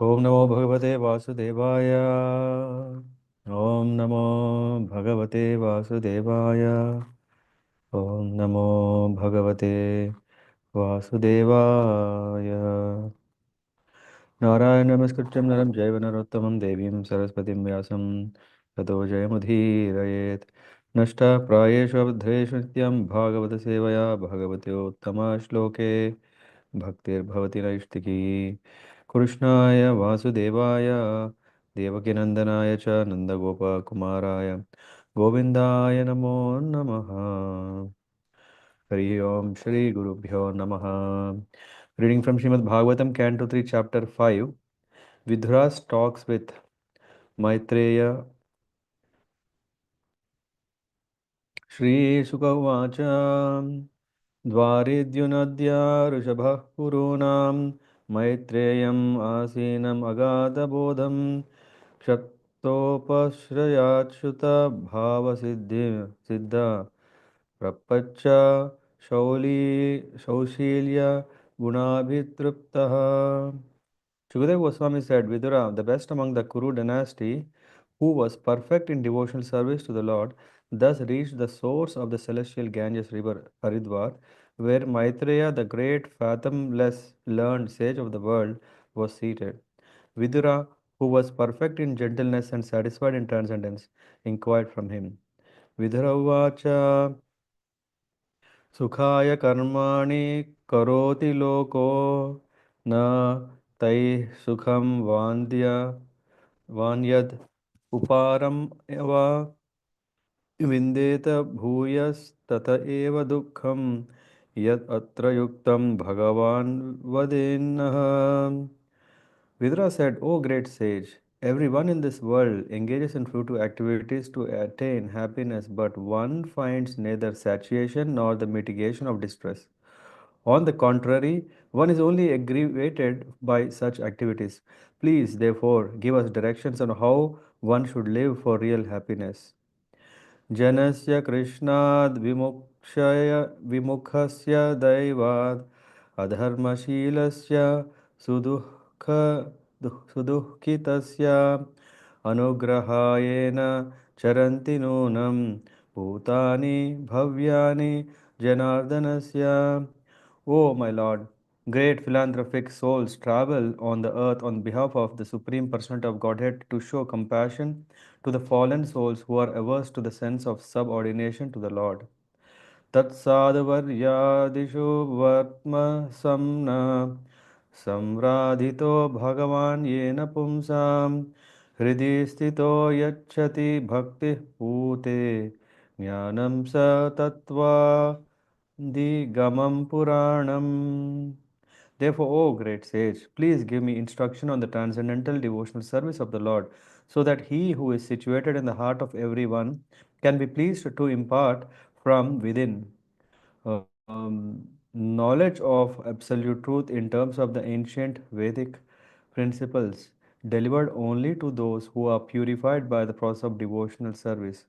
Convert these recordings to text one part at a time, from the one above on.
Om Namo Bhagavate Vasudevaya. Om Namo Bhagavate Vasudevaya. Om Namo Bhagavate Vasudevaya. Narayana Namaskrityam Naram Jaiva Narottamam Devim Saraswatim Vyasam Tato Jayamudhirayet. Nashta Prayeshu Abdhreshu Nityam Bhāgavata-sevayā Bhagavate Uttama Shloke Bhaktir Bhavati Naishtiki Krishnaya Vasudevaya Devakinandanaya Cha Nandagopa Kumaraya Govindaya Namo Namaha. Hari Om Shri Guru Bhyo Namaha. Reading from Srimad Bhagavatam, Canto 3, Chapter 5. Vidura talks with Maitreya. Shri Sukha Uvacha Dvaridhyunadya Rishabhah Purunam Maitreyam Asinam Agada Bodham Kshatopashrayachyuta Bhava Siddha Prapacha Shaulilya Gunabhitruptaha. Sukadeva Goswami said, Vidura, the best among the Kuru dynasty, who was perfect in devotional service to the Lord, thus reached the source of the celestial Ganges river, Haridwar, where Maitreya, the great fathomless learned sage of the world, was seated. Vidura, who was perfect in gentleness and satisfied in transcendence, inquired from him. Vidura Uvacha सुखाय कर्माणि करोति लोको न तैः सुखं वान्यद् उपारं वा विन्देत भूयस्तत एव दुःखं यत् अत्र युक्तं भगवान् वदेन्नः. Vidura said, O great sage, everyone in this world engages in fruitful activities to attain happiness, but one finds neither satiation nor the mitigation of distress. On the contrary, one is only aggravated by such activities. Please, therefore, give us directions on how one should live for real happiness. जनस्य कृष्णाद् विमुखस्य दैवात् अधर्मशीलस्य सुदुःखितस्य अनुग्रहायेन चरन्ति नूनं भूतानि भव्यानि जनार्दनस्य. O my Lord, great philanthropic souls travel on the earth on behalf of the Supreme Personality of Godhead to show compassion to the fallen souls who are averse to the sense of subordination to the Lord. तत्साधुवर्यादिषु वर्त्मसंन संराधितो भगवान् येन पुंसां हृदि स्थितो यच्छति भक्तिः पूते ज्ञानं स तत्त्वादिगमं पुराणम्. Therefore, O great sage, please give me instruction on the transcendental devotional service of the Lord, so that He who is situated in the heart of everyone can be pleased to impart from within knowledge of absolute truth in terms of the ancient Vedic principles, delivered only to those who are purified by the process of devotional service.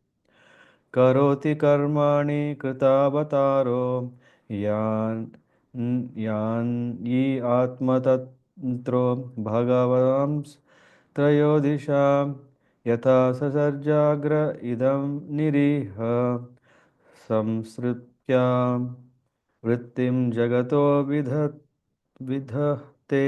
करोति कर्माणि कृतावतारो यान् यान् यि आत्मतन्त्रो भगवांस् त्रयोदिशां यथा ससर्जाग्र इदं निरीह संसृत्यां वृत्तिं जगतो विधत्ते.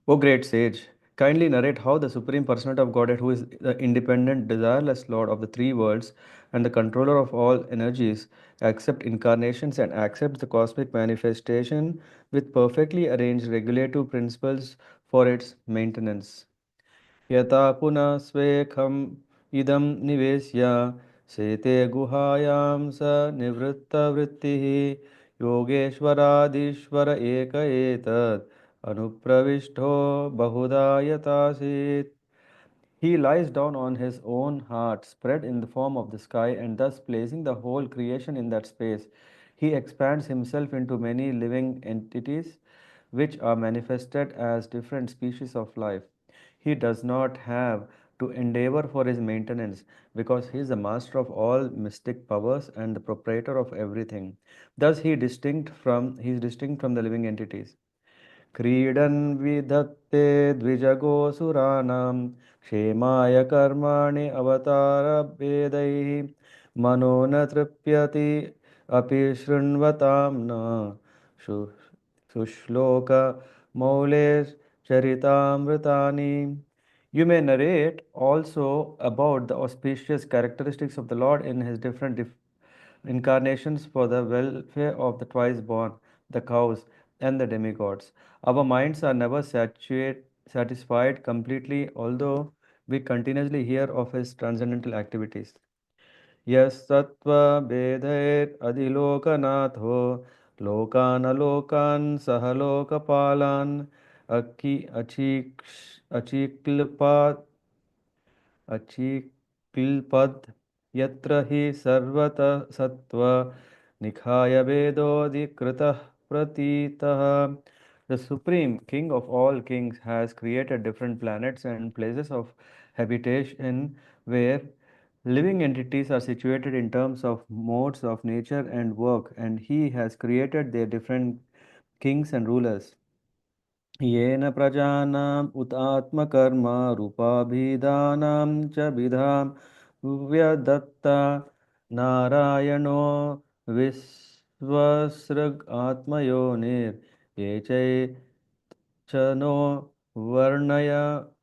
O great sage, kindly narrate how the Supreme Personality of Godhead, who is the independent, desireless Lord of the three worlds and the controller of all energies, accepts incarnations and accepts the cosmic manifestation with perfectly arranged regulative principles for its maintenance. यथा पुनः स्वेखम् इदं निवेश्य शेते गुहायां स निवृत्तवृत्तिः योगेश्वराधीश्वर एक एतत् अनुप्रविष्टो बहुधा यथासीत्. He lies down on his own heart, spread in the form of the sky, and thus placing the whole creation in that space, he expands himself into many living entities which are manifested as different species of life. He does not have to endeavor for his maintenance because he is the master of all mystic powers and the proprietor of everything. Thus he is distinct from the living entities. क्रीडन् विधत्ते द्विजगोऽसुराणां क्षेमाय कर्माणि अवतारभेदैः मनो न तृप्यति अपि शृण्वतां न शु शुश्लोकमौलेश्चरितामृतानि. You may narrate also about the auspicious characteristics of the Lord in his different incarnations for the welfare of the twice born, the cows, and the demigods. Our minds are never satisfied completely, although we continuously hear of his transcendental activities. यस्तत्त्वभेदैरधिलोकनाथो लोकानलोकान् सह लोकपालान् अचीक्ष्लपात् अचिक्लिपद् यत्र हि सर्वतः सत्त्व निखाय भेदोऽधिकृतः प्रतीतः. The Supreme King of all kings has created different planets and places of habitation where living entities are situated in terms of modes of nature and work, and he has created their different kings and rulers. येन प्रजानाम् उतात्मकर्म रूपाभिधानां च विधां व्यदत्ता नारायणो विश्वसृग् आत्मयोनिर्ये च no वर्णय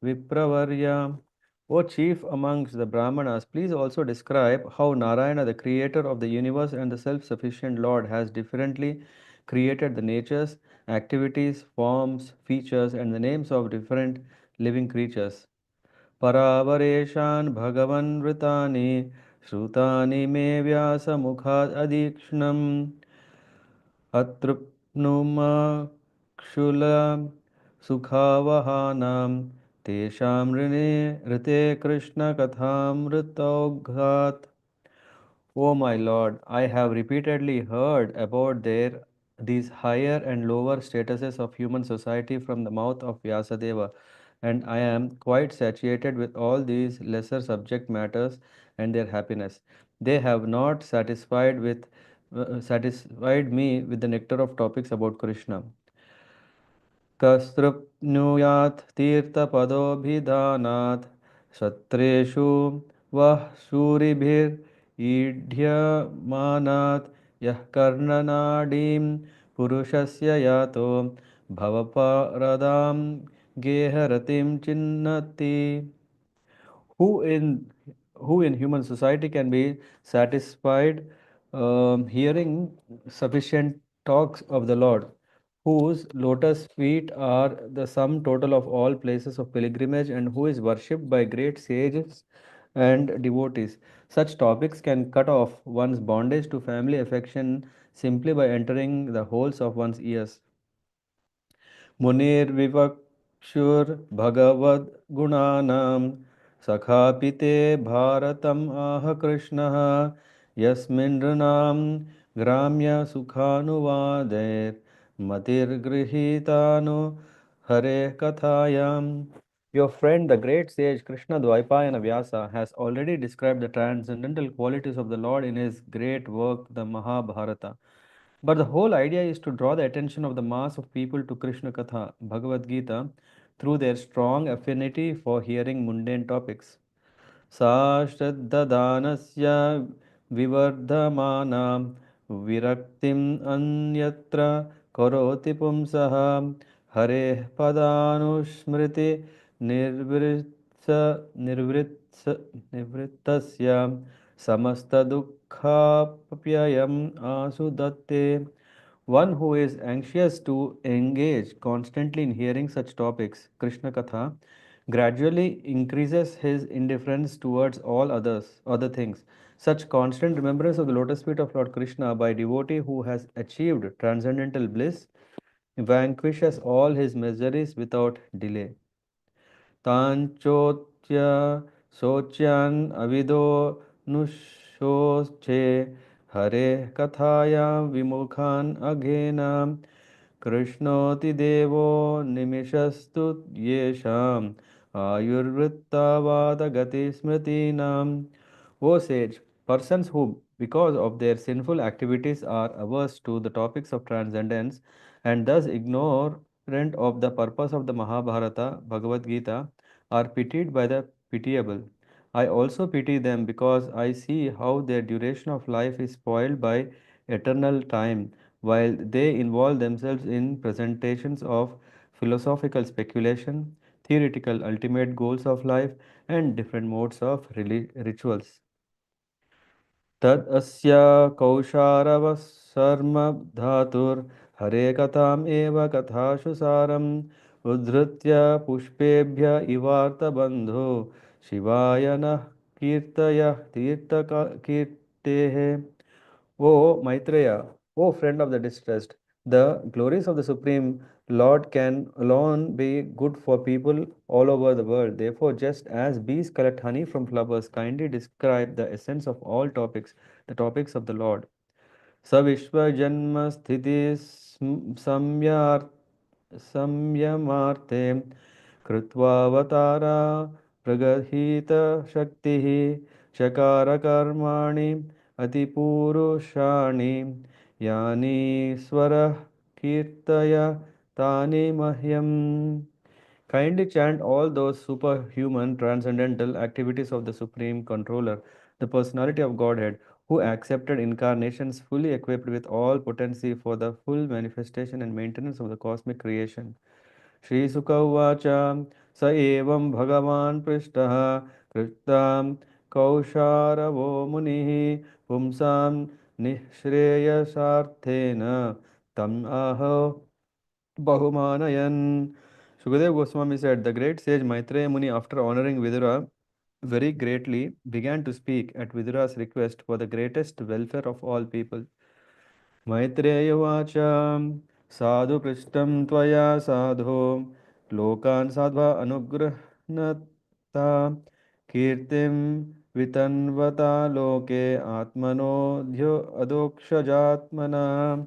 विप्रवर्य. O chief amongst the Brahmanas, please also describe how Narayana, the creator of the universe and the self sufficient Lord, has differently created the natures, activities, forms, features, and the names of different living creatures. Paravareshan Bhagavan Vritani Shrutani Me Vyasa Mukhad Adikshnam Atrupnuma Kshula Sukhavahana Tesham Rite Krishna Kathamritoghat. O my Lord, I have repeatedly heard about these higher and lower statuses of human society from the mouth of Vyasadeva, and I am quite satiated with all these lesser subject matters and their happiness. They have not satisfied me with the nectar of topics about Krishna. कस्तृप्नुयात् तीर्थपदोभिधानात् सत्रेषु वः शूरिभिरीड्यमानात् यः कर्णनाडीं पुरुषस्य यातो भवपरदां गेहरतिं चिन्नति. who in who in human society can be satisfied hearing sufficient talks of the Lord, whose lotus feet are the sum total of all places of pilgrimage, and who is worshipped by great sages and devotees. Such topics can cut off one's bondage to family affection simply by entering the holes of one's ears. मुनिर्विवक्षुर्भगवद्गुणानां सखापि ते भारतम् आह कृष्णः यस्मिन् नृणां ग्राम्यसुखानुवादैर्मतिर्गृहीतानु हरेः कथायाम्. Your friend, the great sage Krishna Dvaipayana Vyasa, has already described the transcendental qualities of the Lord in his great work, the Mahabharata. But the whole idea is to draw the attention of the mass of people to Krishna Katha, Bhagavad Gita, through their strong affinity for hearing mundane topics. सा श्रद्धदानस्य विवर्धमाना विरक्तिम् अन्यत्र करोति पुंसः हरेः पदानुस्मृति निर्वृत्स निर्वृत्स निवृत्तस्य समस्तदुःखाप्ययम् आसुदत्ते. One who is anxious to engage constantly in hearing such topics, Krishna Katha, gradually increases his indifference towards all other things. Such constant remembrance of the lotus feet of Lord Krishna by a devotee who has achieved transcendental bliss vanquishes all his miseries without delay. ताञ्चोत्य शोच्यान् अविदो नुशोचे हरेः कथायां विमुखान् अघेन कृष्णोऽतिदेवो निमिषस्तु येषाम् आयुर्वृत्तावादगतिस्मृतीनाम्. O sage, persons who, because of their sinful activities, are averse to the topics of transcendence and thus ignore ignorant of the purpose of the Mahabharata, Bhagavad Gita, are pitied by the pitiable. I also pity them because I see how their duration of life is spoiled by eternal time, while they involve themselves in presentations of philosophical speculation, theoretical ultimate goals of life, and different modes of rituals. तद् अस्य कौशारवसर्म धातुर्हरे कथाम् एव कथासु सारम् उद्धृत्य पुष्पेभ्य इवार्तबन्धो शिवाय नः कीर्तय कीर्तेः O Maitreya, O friend of the distressed, the glories of the Supreme Lord can alone be good for people all over the world. Therefore, just as bees collect honey from flowers, kindly describe the essence of all topics, the topics of the Lord. सविश्वजन्मस्थितिः संयमार्थे कृत्वावतारा प्रगर्हीतशक्तिः चकारकर्माणि अतिपुरुषाणि यानीश्वरः कीर्तय तानि मह्यम्. Kindly chant all those superhuman transcendental activities of the Supreme Controller, the personality of Godhead, who accepted incarnations fully equipped with all potency for the full manifestation and maintenance of the cosmic creation. श्रीसुक उवाच स एवं भगवान् पृष्टः कृतां कौशारवो मुनिः पुंसां निःश्रेयसार्थेन तम् आहो Bahumanayan. Sukadeva Goswami said, the great sage Maitreya Muni, after honoring Vidura very greatly, began to speak at Vidura's request for the greatest welfare of all people. Maitreya Vacha Sadhu Prishtam Tvaya Sadho Lokan Sadhva Anugrahnata Kirtim Vitanvata Loke Atmano Dhyo Adokshajatmana.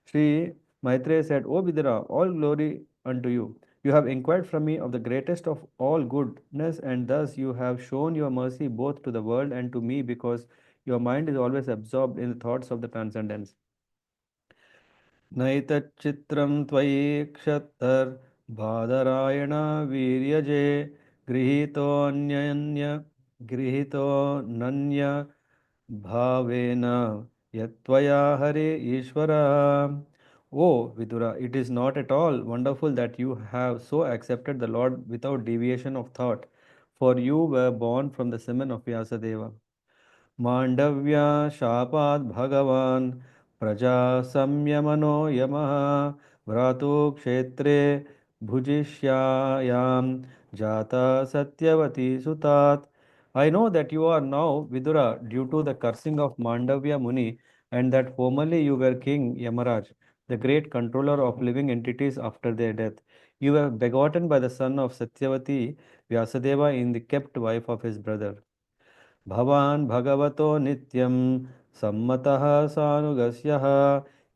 Sri Maitreya said, O Vidura, all glory unto you. You have inquired from me of the greatest of all goodness, and thus you have shown your mercy both to the world and to me, because your mind is always absorbed in the thoughts of the transcendence. नैतच्चित्रं त्वयि क्षत्तर्बादरायण वीर्यजे गृहीतोऽन्यन्य गृहीतोऽनन्य भावेन यत्त्वया हरे ईश्वर. O Vidura, it is not at all wonderful that you have so accepted the Lord without deviation of thought, for you were born from the semen of Vyasadeva. माण्डव्या शापात् भगवान् प्रजा संयमनो यमः भ्रातुक्षेत्रे भुजिष्यायां जाता Satyavati सुतात्. I know that you are now Vidura due to the cursing of Mandavya Muni, and that formerly you were King Yamaraj, the great controller of living entities after their death. You were begotten by the son of Satyavati Vyasadeva in the kept wife of his brother. भवान् भगवतो नित्यं सम्मतः सानुगस्यः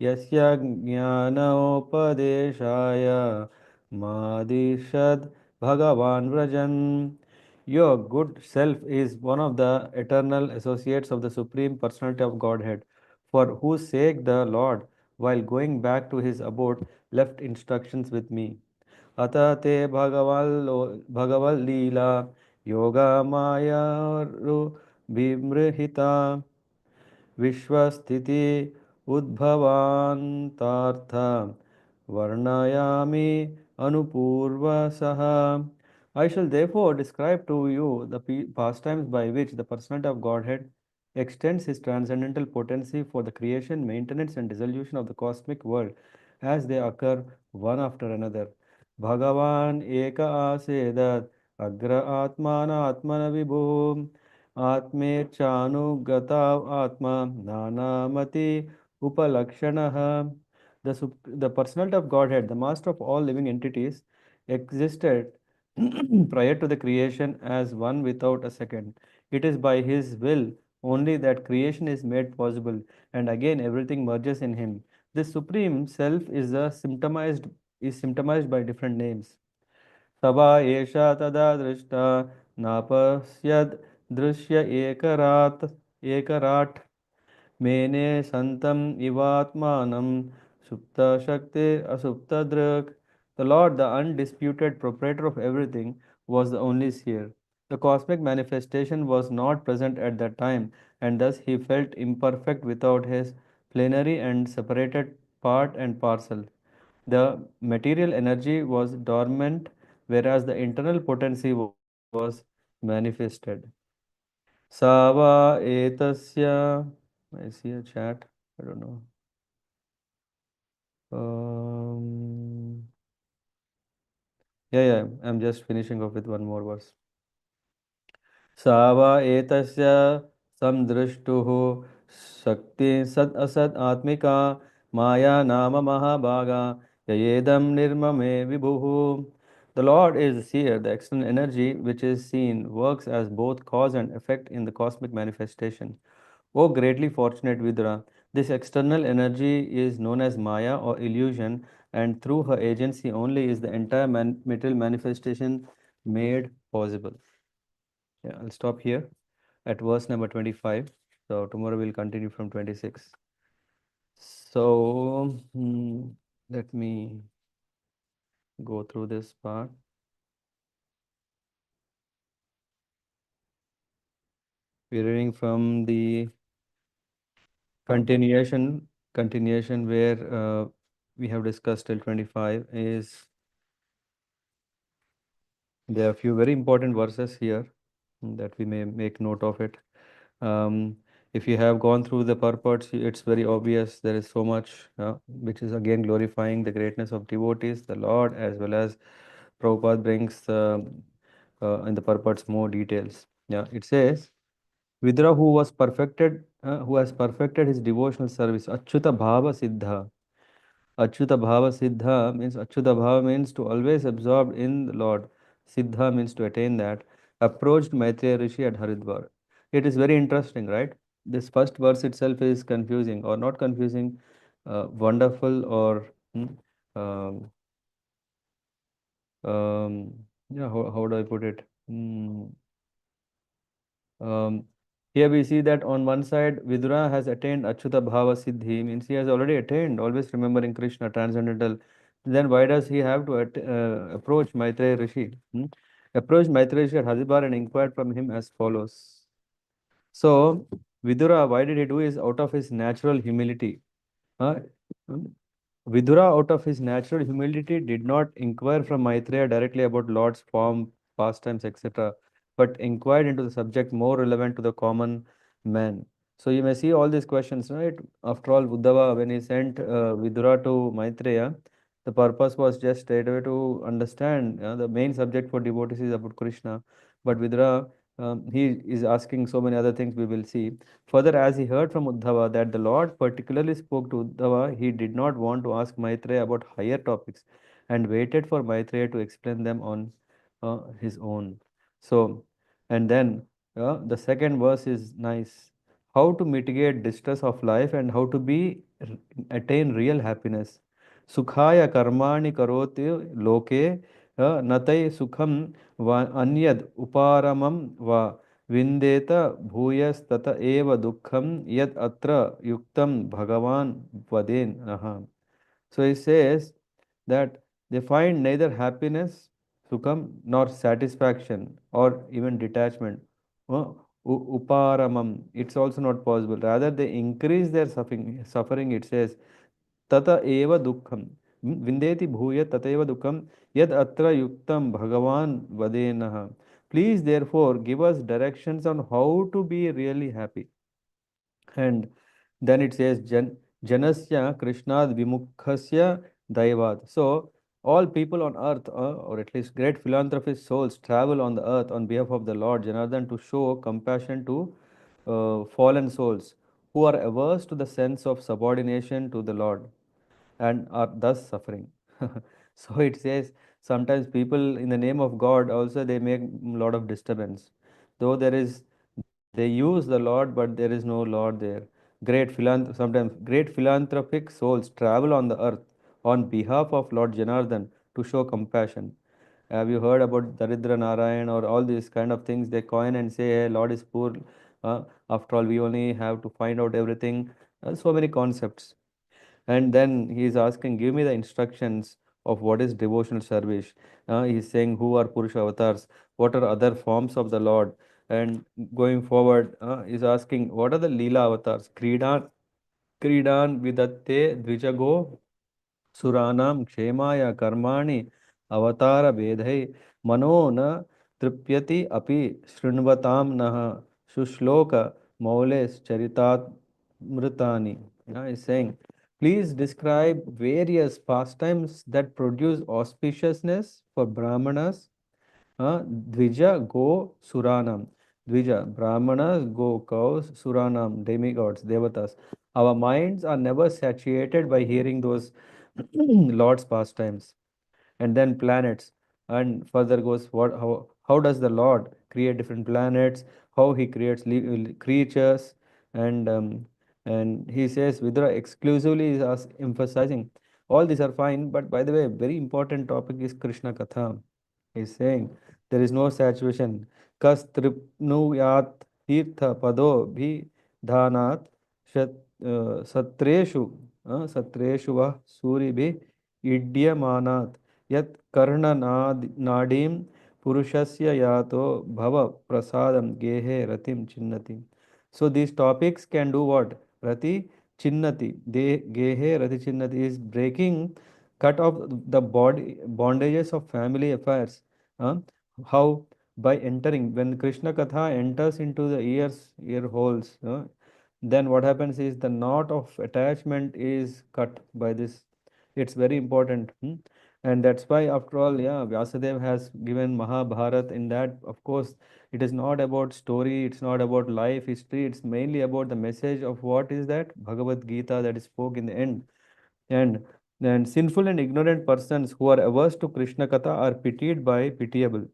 यस्य ज्ञानोपदेशाय मादिशद् भगवान् व्रजन्. Your good self is one of the eternal associates of the Supreme Personality of Godhead, for whose sake the Lord, while going back to his abode, left instructions with me. अत ते भगवल्लीला योगमायारुविमृहिता विश्वस्थिति उद्भवान्तार्थ वर्णयामि अनुपूर्वसः. I shall therefore describe to you the pastimes by which the personality of Godhead extends his transcendental potency for the creation, maintenance, and dissolution of the cosmic world as they occur one after another. Bhagavan eka asedat agra atmana atmana vibhum atme chanugata atma nanamati upalakshanaha. The personality of Godhead, the master of all living entities, existed prior to the creation as one without a second. It is by his will only that creation is made possible, and again everything merges in him. This supreme self is symptomized by different names. Sabha esha tada drishta napasyad drishya ekarat मेने संतम इवात्मानं सुप्त शक्ति असुप्त दृक् The Lord, the undisputed proprietor of everything, was the only seer. The cosmic manifestation was not present at that time, and thus he felt imperfect without his plenary and separated part and parcel. The material energy was dormant, whereas the internal potency was manifested. Sava etasya. I see a chat. I don't know. Um, yeah, I'm just finishing off with one more verse. Sava etasya samdrishtuhu shakti sad asad atmika maya nama mahabhaga yayedam nirmame vibhuhu. The Lord is the seer, the external energy which is seen works as both cause and effect in the cosmic manifestation. O greatly fortunate Vidura, this external energy is known as Maya or illusion, and through her agency only is the entire material manifestation made possible. Yeah, I'll stop here at verse number 25. So tomorrow we'll continue from 26. So let me go through this part. We're reading from the continuation where we have discussed till 25 is there are a few very important verses here that we may make note of it. Um, if you have gone through the purports, it's very obvious there is so much which is again glorifying the greatness of devotees, the Lord, as well as Prabhupada brings in the purports more details. Yeah, it says, Vidura who has perfected his devotional service, Achyuta Bhava Siddha. Achyuta Bhava Siddha means Achyuta Bhava means to always absorb in the Lord. Siddha means to attain that. Approached Maitreya Rishi at Haridwar. It is very interesting, right? This first verse itself is confusing or not confusing, wonderful or um, yeah, how do I put it? Um, Here we see that on one side, Vidura has attained Achyuta Bhava Siddhi, means he has already attained, always remembering Krishna, transcendental. Then why does he have to approach Maitreya Rishi? Approach Maitreya Rishi at Haridwar and inquired from him as follows. So, Vidura, why did he do is out of his natural humility. Uh, Vidura, out of his natural humility, did not inquire from Maitreya directly about Lord's form, pastimes, etc., but inquired into the subject more relevant to the common man. So you may see all these questions, right? After all, Uddhava, when he sent Vidura to Maitreya, the purpose was just straight away to understand the main subject for devotees is about Krishna. But Vidura, he is asking so many other things we will see. Further, as he heard from Uddhava that the Lord particularly spoke to Uddhava, he did not want to ask Maitreya about higher topics and waited for Maitreya to explain them on his own. So, and then the second verse is nice. How to mitigate distress of life and how to attain real happiness. Sukhaya karmani karoti loke natai sukham anyad uparamam va Vindeta bhuyastata eva dukkham yad atra yuktam bhagavan vaden. So he says that they find neither happiness, sukham, nor satisfaction or even detachment. Uh, Uparamam, it's also not possible. Rather, they increase their suffering, it says, tata eva dukkham. Vindeti bhuya tata eva dukkham yad atra yuktam bhagavan vadenaha. Please, therefore, give us directions on how to be really happy. And then it says, Janasya Krishnad Vimukhasya Daivad. So, all people on earth, or at least great philanthropist souls, travel on the earth on behalf of the Lord Janardhan to show compassion to fallen souls who are averse to the sense of subordination to the Lord and are thus suffering. So it says sometimes people in the name of God also they make a lot of disturbance. Though they use the Lord, but there is no Lord there. Sometimes great philanthropic souls travel on the earth on behalf of Lord Janardhan to show compassion. Have you heard about Daridra Narayan or all these kind of things? They coin and say, hey, Lord is poor. After all, we only have to find out everything. So many concepts. And then he is asking, give me the instructions of what is devotional service. He's saying who are Purusha avatars, what are other forms of the Lord, and going forward, is asking what are the Leela avatars. Kridan vidatte dvijago सुरानां क्षेमाय कर्माणि अवतार भेदै मनो न तृप्यति अपि शृण्वतां नः शुश्लोक मौलेश्चरितामृतानि. Is saying, please describe various pastimes that produce auspiciousness for Brahmanas. Dvija go Suranam. Dvija, Brahmanas go cows, Suranam, demigods, devatas. Our minds are never satiated by hearing those Lord's pastimes. And then planets. And further goes, how does the Lord create different planets, how he creates creatures, and he says Vidura exclusively is emphasizing. All these are fine, but by the way, very important topic is Krishna Katha. He's saying there is no saturation. Kas tripnuyat tirtha pado bhi dhanat satreshu satreshu va suri bhi idyamanat yat karna nadim purushasya yato bhava prasadam gehe ratim chinnati. So these topics can do what? Rati chinnati. They gehe rati chinnati is breaking, cut off the body bondages of family affairs. Huh? How? By entering, when Krishna Katha enters into the ear holes, then what happens is the knot of attachment is cut by this. It's very important. And that's why, after all, yeah, Vyasadeva has given Mahabharat. In that, of course, it is not about story, it's not about life history, it's mainly about the message of what is that Bhagavad Gita that is spoke in the end. And sinful and ignorant persons who are averse to Krishna Katha are pitied by pitiable.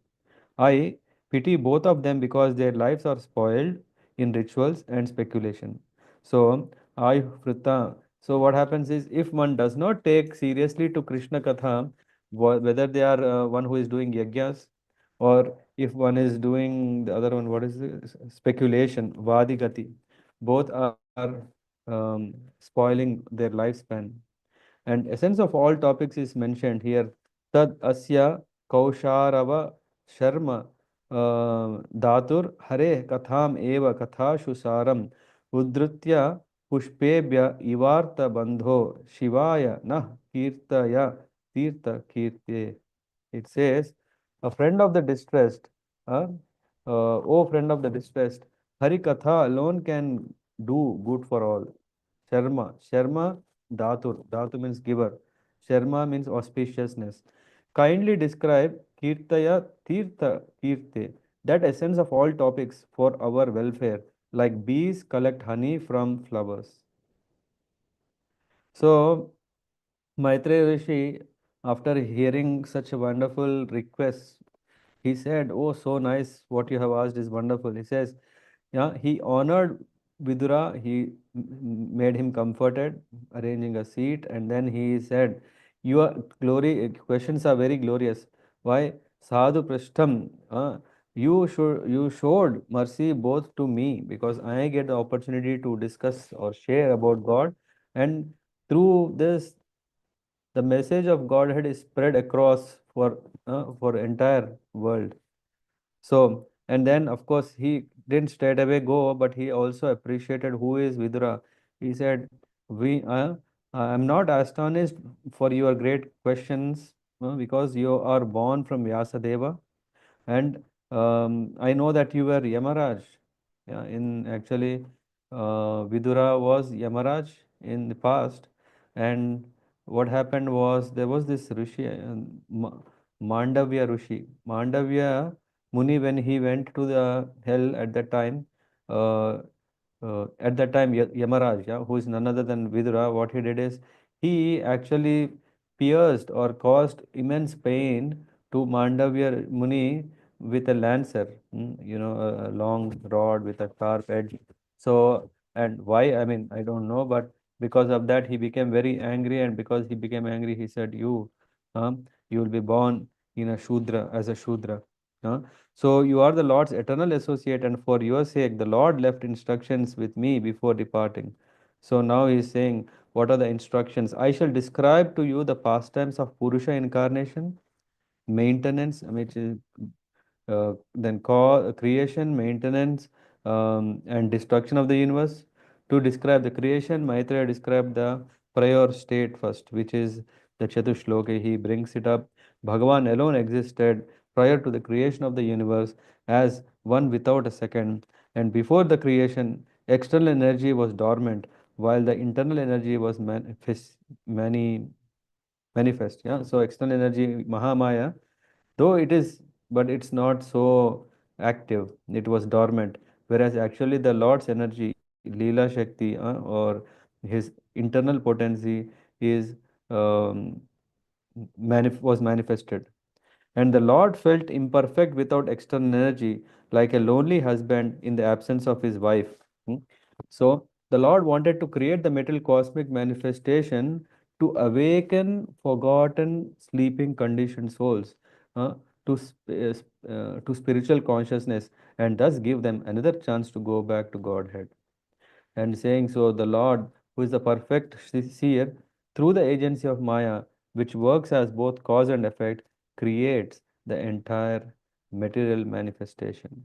I pity both of them because their lives are spoiled in rituals and speculation. So, I Frita. So, what happens is if one does not take seriously to Krishna Katha, whether they are one who is doing yajnas, or if one is doing the other one, what is this? Speculation, Vadigati, both are spoiling their lifespan. And essence of all topics is mentioned here. Tad asya kausharava sharma dhatur hare katham eva kathashu saram udritya pushpebhya ivarta bandho shivaya nah kirtaya tirtha kirte. It says, a friend of the distressed, uh, O friend of the distressed, Hari Katha alone can do good for all. Sharma, Dhatur. Dhatu means giver. Sharma means auspiciousness. Kindly describe Kirtaya Tirtha Kirte, that essence of all topics for our welfare, like bees collect honey from flowers. So, Maitreya Rishi, after hearing such a wonderful request, he said, "Oh, so nice, what you have asked is wonderful." He says, yeah, he honored Vidura, he made him comforted, arranging a seat, and then he said, your questions are very glorious. Why? Sadhu Prashtham, you showed mercy both to me because I get the opportunity to discuss or share about God, and through this, the message of Godhead is spread across for entire world. So, and then of course he didn't straight away go, but he also appreciated who is Vidura. He said, I'm not astonished for your great questions because you are born from Vyasadeva, and I know that you were Yamaraj. Yeah, in actually, Vidura was Yamaraj in the past, and what happened was there was this Rishi, Mandavya Rishi. Mandavya Muni, when he went to the hell uh, at that time, Yamaraj, yeah, who is none other than Vidura, what he did is he actually pierced or caused immense pain to Mandavya Muni with a lancer, a long rod with a sharp edge. So, and why? I mean, I don't know, but because of that, he became very angry, and because he became angry, he said, you will be born in a Shudra, as a Shudra. huh? So you are the Lord's eternal associate, and for your sake, the Lord left instructions with me before departing. So now he is saying, What are the instructions? I shall describe to you the pastimes of Purusha incarnation, maintenance, which is then creation, maintenance, and destruction of the universe. To describe the creation, Maitreya described the prior state first, which is the Chatushloka. He brings it up. Bhagavan alone existed prior to the creation of the universe as one without a second. And before the creation, external energy was dormant, while the internal energy was manifest. Yeah. So external energy, Mahamaya, though it is, but it's not so active. It was dormant. Whereas actually the Lord's energy, Leela Shakti, or his internal potency is um, was manifested. And the Lord felt imperfect without external energy, like a lonely husband in the absence of his wife. Hmm. So the Lord wanted to create the material cosmic manifestation to awaken forgotten, sleeping, conditioned souls uh, to spiritual consciousness, and thus give them another chance to go back to Godhead. And saying so, the Lord, who is the perfect seer, through the agency of Maya, which works as both cause and effect, creates the entire material manifestation.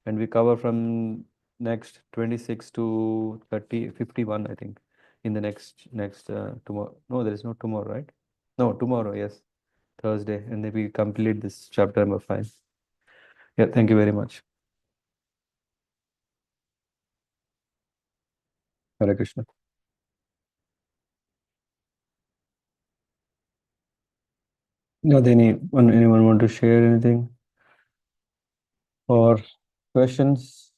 And we cover from next 26 to 30, 51, I think, in the next tomorrow. No, there is no tomorrow, right? No, tomorrow, yes, Thursday, and then we complete this chapter number 5. Yeah, thank you very much. Hare Krishna. Not anyone want to share anything or questions?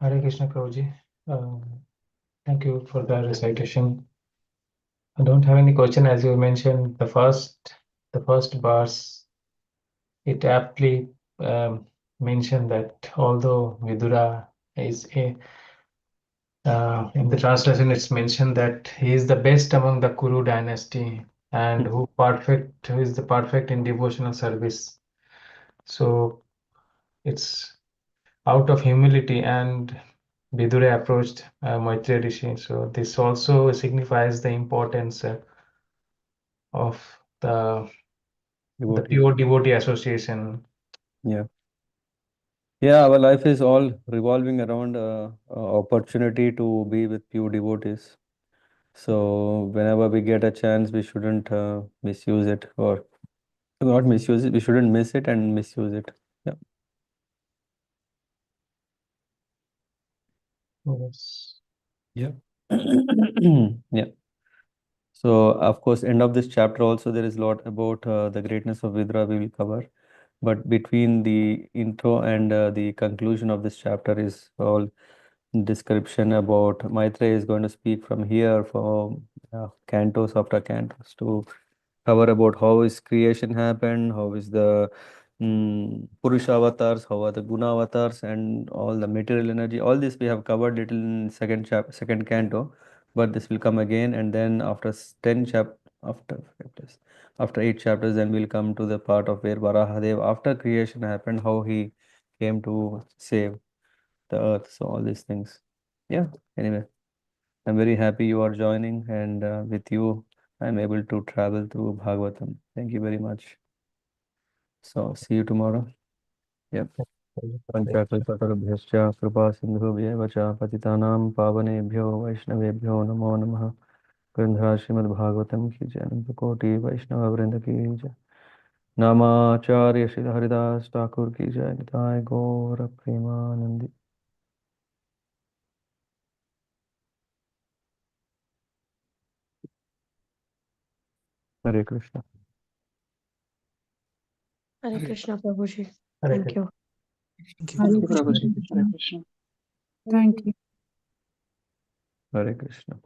Hare Krishna Prabhuji. Thank you for the recitation. I don't have any question. As you mentioned, the first verse, it aptly mentioned that although Vidura is in the translation, it's mentioned that he is the best among the Kuru dynasty and who is the perfect in devotional service. So it's out of humility and Vidura approached Maitreya Rishi. So this also signifies the importance of the Devotee. pure devotee association. Yeah. Yeah, our life is all revolving around opportunity to be with pure devotees. So whenever we get a chance, we shouldn't misuse it, or not misuse it. We shouldn't miss it and misuse it. Yeah. Yes. Yeah. Yeah. So of course, end of this chapter also there is a lot about the greatness of Vidura we will cover. But between the intro and the conclusion of this chapter is all description about Maitreya is going to speak from here for cantos after cantos to cover about how is creation happened, how is the Purusha avatars, how are the Guna avatars, and all the material energy. All this we have covered it in second canto, but this will come again, and then after 10 after 8 chapters, then we'll come to the part of where Varahadev, after creation happened, how he came to save the earth. So all these things. Yeah. Anyway, I'm very happy you are joining, and with you, I'm able to travel through Bhagavatam. Thank you very much. So see you tomorrow. Yep. पंचाकल्पतरुभ्यश्च कृपा सिन्धुभ्येव च पतितानां पावनेभ्यो वैष्णवेभ्यो नमो नमः। ग्रंथराज श्रीमद्भागवतम की जय, अनंत कोटि वैष्णव वृंद की जय, नामाचार्य श्री हरिदास ठाकुर की जय, निताय गौर प्रेमानंदी। हरे Krishna. Hare Krishna, Prabhuji. Hare Thank Krishna. you. Thank you. Hare Prabhu Krishna. Ji. Hare Krishna. Thank you. Hare Krishna.